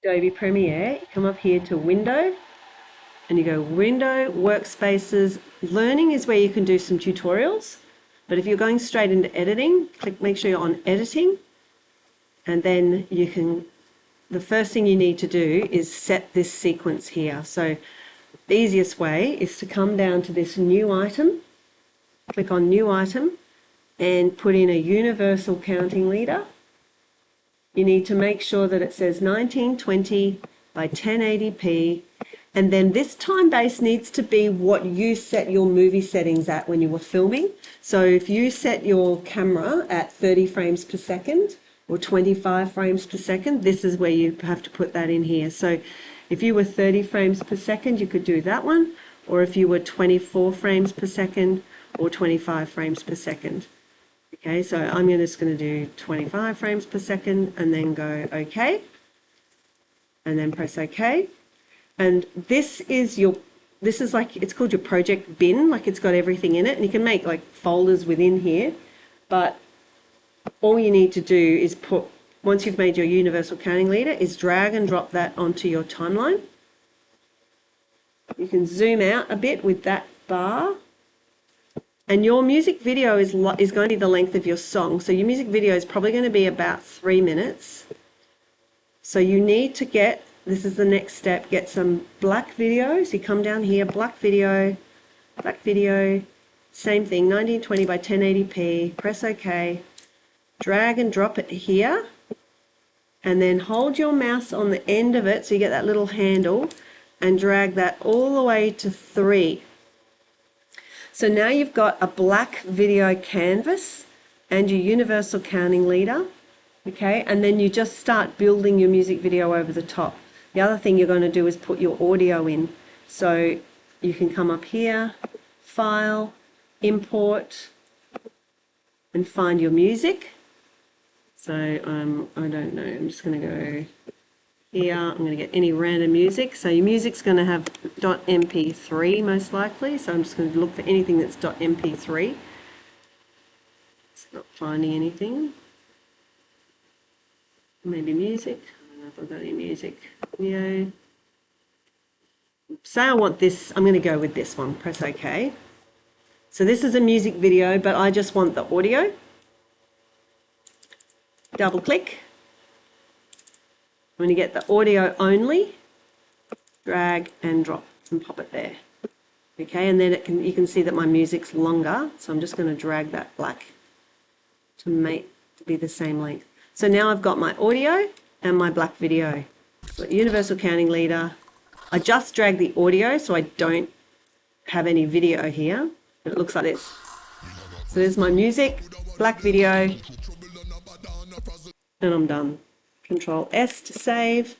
Adobe Premiere, you come up here to Window, and you go Window, Workspaces. Learning is where you can do some tutorials, but if you're going straight into editing, make sure you're on Editing, and then you can, the first thing you need to do is set this sequence here. So the easiest way is to come down to this New Item, click on New Item, and put in a Universal Counting Leader. You need to make sure that it says 1920 by 1080p, and then this time base needs to be what you set your movie settings at when you were filming. So if you set your camera at 30 frames per second or 25 frames per second, this is where you have to put that in here. So if you were 30 frames per second, you could do that one, or if you were 24 frames per second or 25 frames per second. Okay, so I'm just going to do 25 frames per second and then go OK, and then press OK. And this is like, it's called your project bin, like it's got everything in it, and you can make like folders within here, but all you need to do is put, once you've made your Universal Counting Leader, is drag and drop that onto your timeline. You can zoom out a bit with that bar. And your music video is going to be the length of your song. So your music video is probably going to be about 3 minutes. So you need to get, this is the next step, get some black video. So you come down here, black video, same thing, 1920 by 1080p, press OK, drag and drop it here, and then hold your mouse on the end of it so you get that little handle and drag that all the way to 3. So now you've got a black video canvas and your Universal Counting Leader, okay, and then you just start building your music video over the top. The other thing you're going to do is put your audio in. So you can come up here, File, Import, and find your music. So I don't know, I'm just going to go here, I'm going to get any random music. So your music's going to have .mp3 most likely, so I'm just going to look for anything that's .mp3. It's not finding anything. Maybe music, I don't know if I've got any music. Video. Say I want this, I'm going to go with this one, press OK. So this is a music video, but I just want the audio. Double click. When you get the audio only, drag and drop and pop it there. Okay, and then you can see that my music's longer, so I'm just going to drag that black to be the same length. So now I've got my audio and my black video. Got Universal Counting Leader. I just dragged the audio so I don't have any video here, but it looks like this. So there's my music, black video, and I'm done. Control S to save.